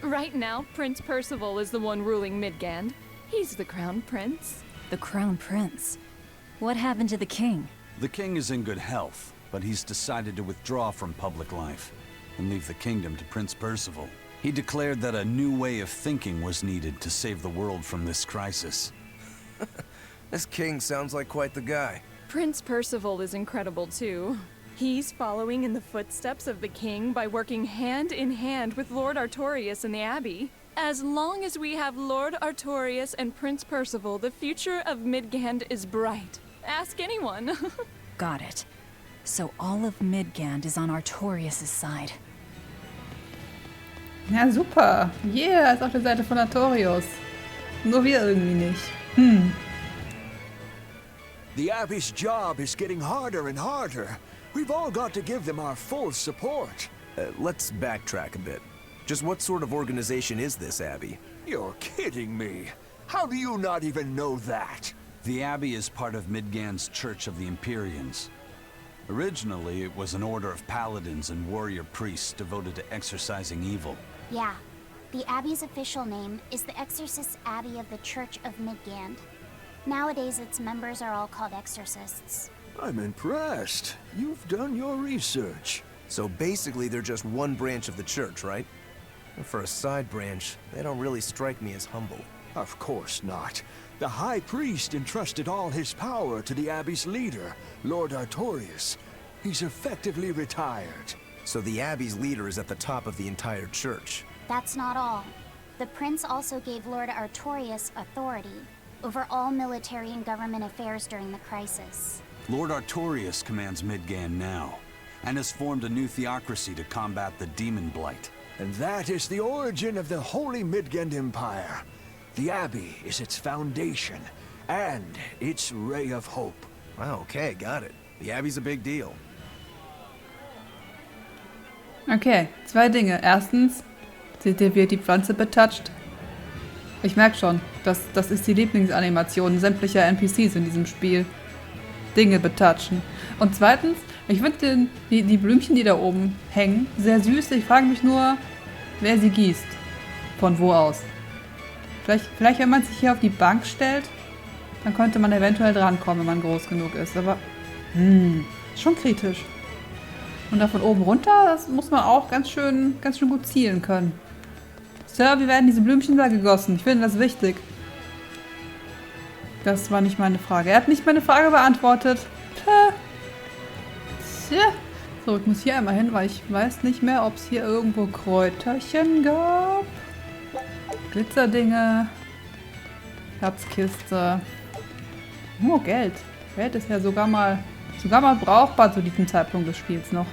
Right now, Prince Percival is the one ruling Midgand. He's the crown prince. The crown prince? What happened to the king? The king is in good health, but he's decided to withdraw from public life and leave the kingdom to Prince Percival. He declared that a new way of thinking was needed to save the world from this crisis. This king sounds like quite the guy. Prince Percival is incredible too. He's following in the footsteps of the king by working hand in hand with Lord Artorias and the Abbey. As long as we have Lord Artorias and Prince Percival, the future of Midgand is bright. Ask anyone. Got it. So all of Midgand is on Artorias' side. Ja, super. Yeah, ist auf der Seite von Artorius. Nur wir irgendwie nicht. The Abbey's job is getting harder and harder. We've all got to give them our full support. Let's backtrack a bit. Just what sort of organization is this Abbey? You're kidding me. How do you not even know that? The Abbey is part of Midgand's Church of the Empyreans. Originally, it was an order of paladins and warrior priests devoted to exorcising evil. Yeah. The Abbey's official name is the Exorcist Abbey of the Church of Midgand. Nowadays, its members are all called exorcists. I'm impressed. You've done your research. So basically, they're just one branch of the church, right? And for a side branch, they don't really strike me as humble. Of course not. The High Priest entrusted all his power to the Abbey's leader, Lord Artorias. He's effectively retired. So the Abbey's leader is at the top of the entire church. That's not all. The prince also gave Lord Artorias authority over all military and government affairs during the crisis. Lord Artorias commands Midgand now, and has formed a new theocracy to combat the demon blight. And that is the origin of the Holy Midgand Empire. The Abbey is its foundation, and its ray of hope. Wow, okay, got it. The Abbey's a big deal. Okay, zwei Dinge. Erstens, seht ihr, wie die Pflanze betatscht? Ich merke schon, das ist die Lieblingsanimation sämtlicher NPCs in diesem Spiel. Dinge betatschen. Und zweitens, ich finde die Blümchen, die da oben hängen, sehr süß. Ich frage mich nur, wer sie gießt. Von wo aus? Vielleicht, wenn man sich hier auf die Bank stellt, dann könnte man eventuell drankommen, wenn man groß genug ist. Aber, schon kritisch. Und da von oben runter, das muss man auch ganz schön gut zielen können. Sir, wie werden diese Blümchen da gegossen? Ich finde das wichtig. Das war nicht meine Frage. Er hat nicht meine Frage beantwortet. Tja. So, ich muss hier einmal hin, weil ich weiß nicht mehr, ob es hier irgendwo Kräuterchen gab. Glitzerdinge. Herzkiste. Oh, Geld. Geld ist ja sogar mal brauchbar zu diesem Zeitpunkt des Spiels noch.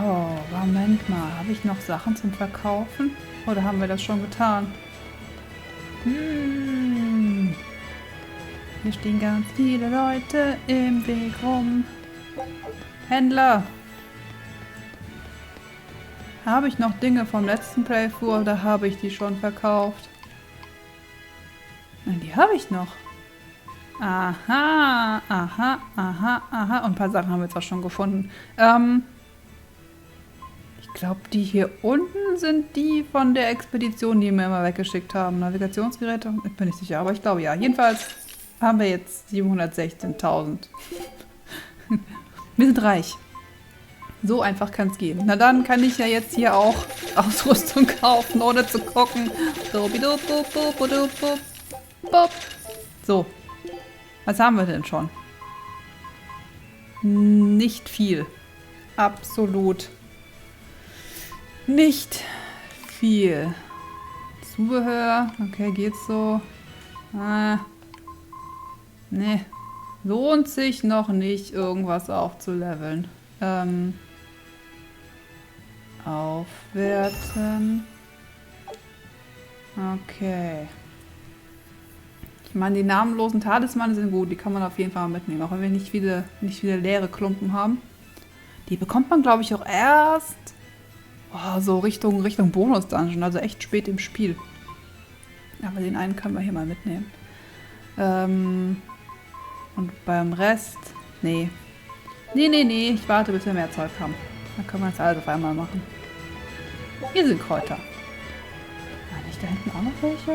Oh, Moment mal. Habe ich noch Sachen zum Verkaufen? Oder haben wir das schon getan? Hier stehen ganz viele Leute im Weg rum. Händler! Habe ich noch Dinge vom letzten Playthrough oder habe ich die schon verkauft? Nein, die habe ich noch. Aha, aha, aha, aha. Und ein paar Sachen haben wir jetzt auch schon gefunden. Ich glaube, die hier unten sind die von der Expedition, die wir immer weggeschickt haben. Navigationsgeräte? Ich bin nicht sicher, aber ich glaube ja. Jedenfalls haben wir jetzt 716.000. Wir sind reich. So einfach kann es gehen. Na dann kann ich ja jetzt hier auch Ausrüstung kaufen, ohne zu gucken. So. Was haben wir denn schon? Nicht viel. Absolut nicht viel. Zubehör. Okay, geht's so. Nee. Lohnt sich noch nicht, irgendwas aufzuleveln. Aufwerten. Okay. Ich meine, die namenlosen Talismane sind gut. Die kann man auf jeden Fall mitnehmen. Auch wenn wir nicht viele leere Klumpen haben. Die bekommt man, glaube ich, auch erst so Richtung Bonus-Dungeon. Also echt spät im Spiel. Aber den einen können wir hier mal mitnehmen. Und beim Rest... Nee. Nee. Ich warte, bis wir mehr Zeug haben. Dann können wir das alles auf einmal machen. Hier sind Kräuter. War nicht da hinten auch noch welche?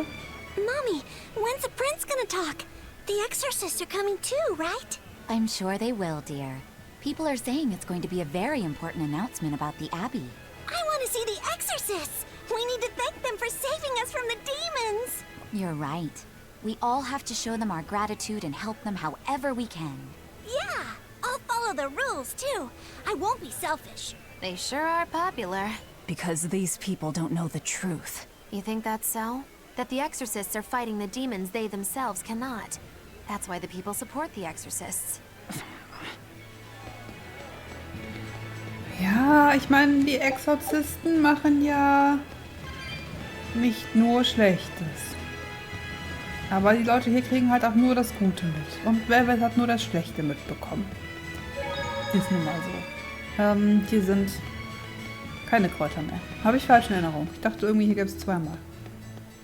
Mommy, when's the prince gonna talk? The exorcists are coming too, right? I'm sure they will, dear. People are saying it's going to be a very important announcement about the Abbey. I want to see the exorcists! We need to thank them for saving us from the demons! You're right. We all have to show them our gratitude and help them however we can. Yeah, I'll follow the rules too. I won't be selfish. They sure are popular. Because these people don't know the truth. You think that's so? That the exorcists are fighting the demons they themselves cannot. That's why the people support the exorcists. Ja, ich meine, die Exorzisten machen ja nicht nur Schlechtes. Aber die Leute hier kriegen halt auch nur das Gute mit. Und Velvet hat nur das Schlechte mitbekommen. Ist nun mal so. Hier sind keine Kräuter mehr. Habe ich falsch in Erinnerung. Ich dachte irgendwie, hier gibt es zweimal.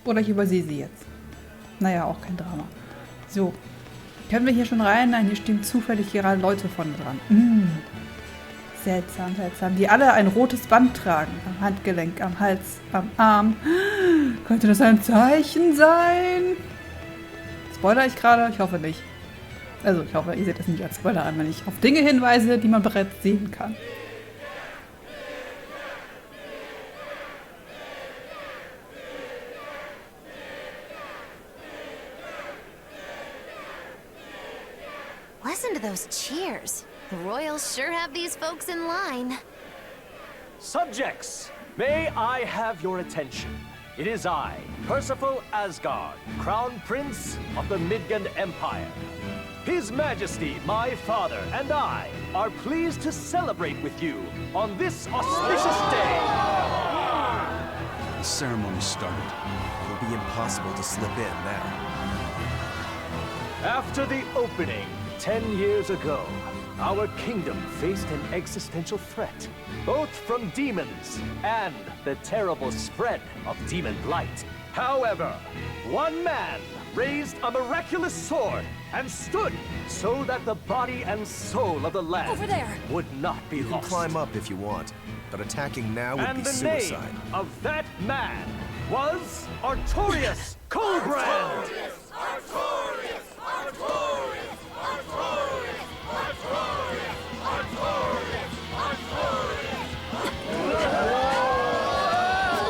Oder ich übersehe sie jetzt. Naja, auch kein Drama. So. Können wir hier schon rein? Nein, hier stehen zufällig gerade Leute vorne dran. Seltsam, seltsam. Die alle ein rotes Band tragen. Am Handgelenk, am Hals, am Arm. Könnte das ein Zeichen sein? Spoiler ich gerade? Ich hoffe nicht. Also, ich hoffe, ihr seht das nicht als Spoiler an, wenn ich auf Dinge hinweise, die man bereits sehen kann. Listen to those cheers. The royals sure have these folks in line. Subjects, may I have your attention? It is I, Percival Asgard, Crown Prince of the Midgard Empire. His Majesty, my father, and I are pleased to celebrate with you on this auspicious day. The ceremony started. It'll be impossible to slip in now. After the opening 10 years ago, our kingdom faced an existential threat, both from demons and the terrible spread of demon blight. However, one man raised a miraculous sword and stood so that the body and soul of the land Over there. would not be You can lost. climb up if you want, but attacking now would And be the suicide. name of that man was Artorius Coldbrand.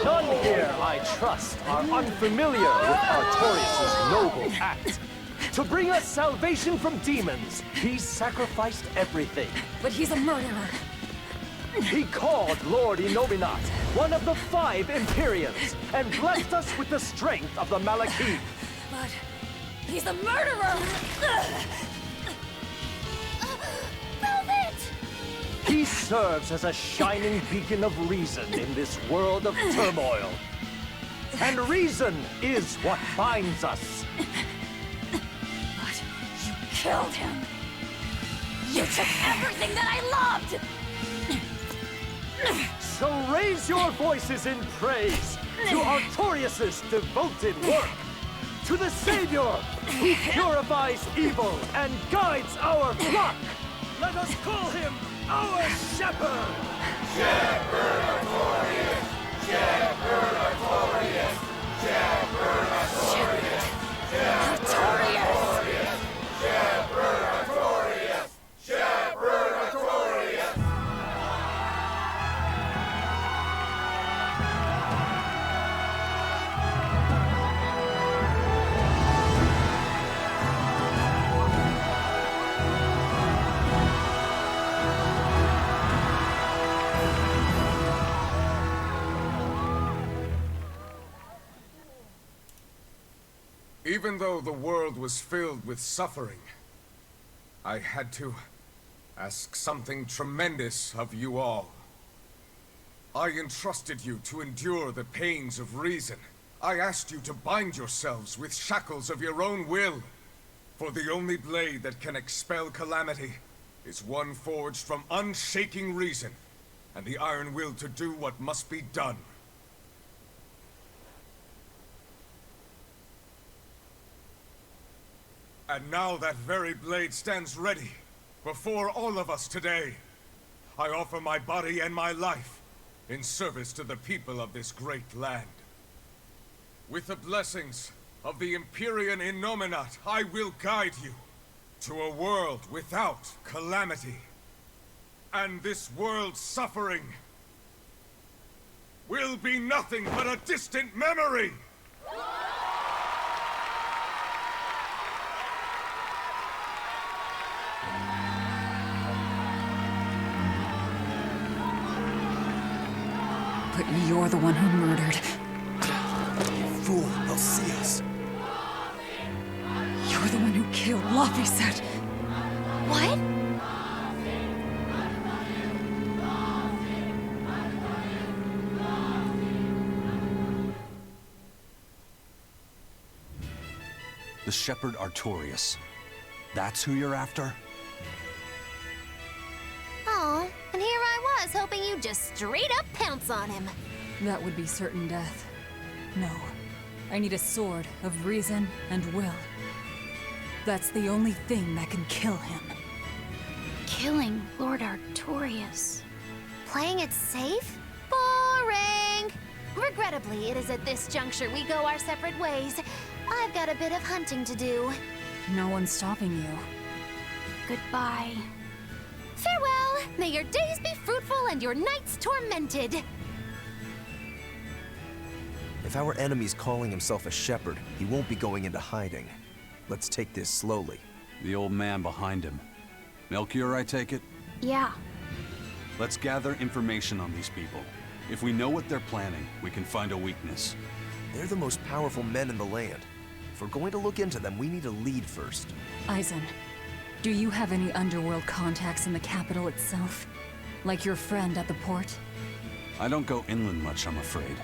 None here, I trust, are unfamiliar with Artorius' noble act. To bring us salvation from demons, he sacrificed everything. But he's a murderer. He called Lord Inominat, one of the 5 Empyreans, and blessed us with the strength of the Malakith. But he's a murderer! Velvet! He serves as a shining beacon of reason in this world of turmoil. And reason is what binds us. But you killed him! You took everything that I loved! So raise your voices in praise to Artorius' devoted work, to the Savior who purifies evil and guides our flock. Let us call him our shepherd. Shepherd Artorius! Shepherd Artorius! Shepherd Artorius! Artorius! Shepherd Artorius! Shepherd Artorius! Even though the world was filled with suffering, I had to ask something tremendous of you all. I entrusted you to endure the pains of reason. I asked you to bind yourselves with shackles of your own will. For the only blade that can expel calamity is one forged from unshaking reason, and the iron will to do what must be done. And now that very blade stands ready before all of us today. I offer my body and my life in service to the people of this great land. With the blessings of the Empyrean Innominat, I will guide you to a world without calamity. And this world's suffering will be nothing but a distant memory! But you're the one who murdered. You fool, they'll see us. You're the one who killed Laphicet. What? The shepherd Artorias. That's who you're after? Oh, and here I was, hoping you'd just straight up pounce on him. That would be certain death. No. I need a sword of reason and will. That's the only thing that can kill him. Killing Lord Artorias. Playing it safe? Boring! Regrettably, it is at this juncture we go our separate ways. I've got a bit of hunting to do. No one's stopping you. Goodbye. Farewell! May your days be fruitful and your nights tormented! If our enemy's calling himself a shepherd, he won't be going into hiding. Let's take this slowly. The old man behind him. Melchior, I take it? Yeah. Let's gather information on these people. If we know what they're planning, we can find a weakness. They're the most powerful men in the land. If we're going to look into them, we need a lead first. Eisen, do you have any underworld contacts in the capital itself? Like your friend at the port? I don't go inland much, I'm afraid.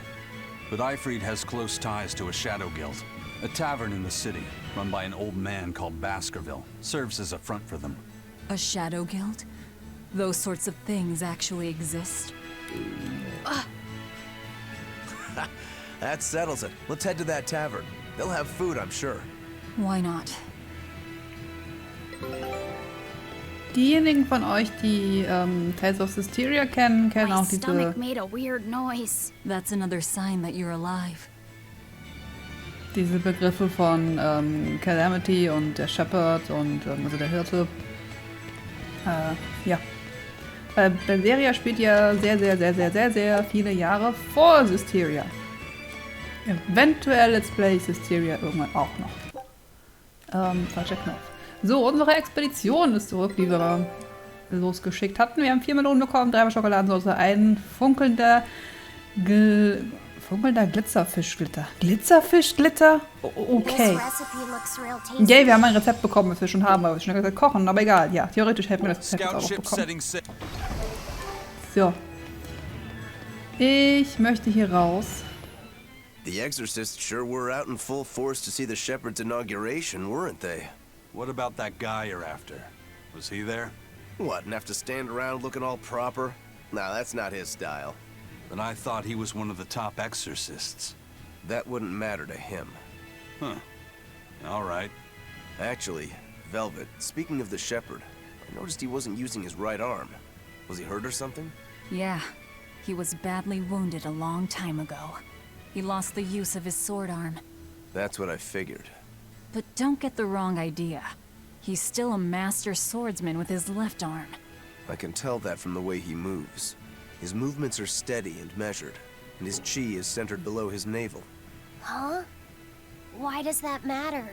But Eifried has close ties to a shadow guild. A tavern in the city, run by an old man called Baskerville, serves as a front for them. A shadow guild? Those sorts of things actually exist? That settles it. Let's head to that tavern. They'll have food, I'm sure. Why not? Diejenigen von euch, die Tales of Systeria kennen, kennen My auch diese... stomach made a weird noise. That's another sign that you're alive. Diese Begriffe von Calamity und der Shepherd und also der Hirte. Ja. Berseria spielt ja sehr viele Jahre vor Systeria. Eventuell Let's Play Systeria irgendwann auch noch. Falscher Knopf. So, unsere Expedition ist zurück, die wir losgeschickt hatten. Wir haben 4 Melonen bekommen, 3 Schokoladensauce, ein funkelnder Glitzerfischglitter. Glitzerfischglitter? Okay. Yay, wir haben ein Rezept bekommen, das wir schon haben, weil wir schon gesagt kochen, aber egal. Ja, theoretisch hätten wir das Rezept auch bekommen. So. Ich möchte hier raus. The Exorcists sure were out in full force to see the Shepherd's inauguration, weren't they? What about that guy you're after? Was he there? What, and have to stand around looking all proper? Nah, that's not his style. Then I thought he was one of the top exorcists. That wouldn't matter to him. Huh. All right. Actually, Velvet, speaking of the Shepherd, I noticed he wasn't using his right arm. Was he hurt or something? Yeah. He was badly wounded a long time ago. He lost the use of his sword arm. That's what I figured. But don't get the wrong idea. He's still a master swordsman with his left arm. I can tell that from the way he moves. His movements are steady and measured, and his chi is centered below his navel. Huh? Why does that matter?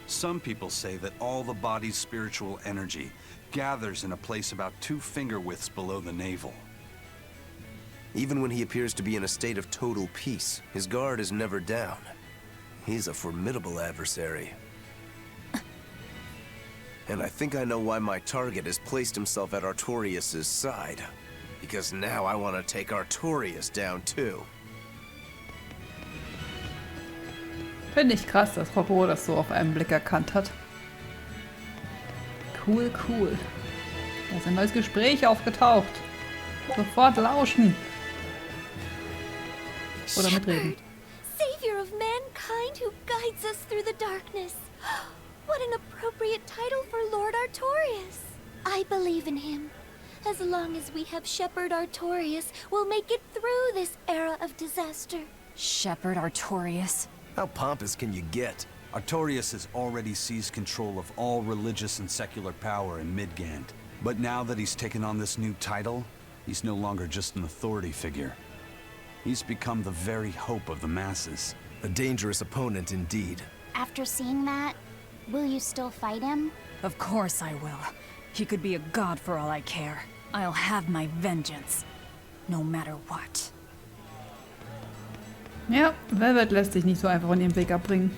Some people say that all the body's spiritual energy gathers in a place about 2 finger widths below the navel. Even when he appears to be in a state of total peace, his guard is never down. He's a formidable adversary. And I think I know why my target has placed himself at Artorias' side. Because now I want to take Artorias down too. Finde ich krass, dass Popo das so auf einen Blick erkannt hat. Cool, cool. Da ist ein neues Gespräch aufgetaucht. Sofort lauschen. Oder mitreden. Savior of mankind who guides us through the darkness. What an appropriate title for Lord Artorias. I believe in him. As long as we have Shepherd Artorias, we'll make it through this era of disaster. Shepherd Artorias? How pompous can you get? Artorias has already seized control of all religious and secular power in Midgand. But now that he's taken on this new title, he's no longer just an authority figure. He's become the very hope of the masses. A dangerous opponent indeed. After seeing that, will you still fight him? Of course I will. He could be a god for all I care. I'll have my vengeance. No matter what. Ja, Velvet lässt sich nicht so einfach in den Weg abbringen.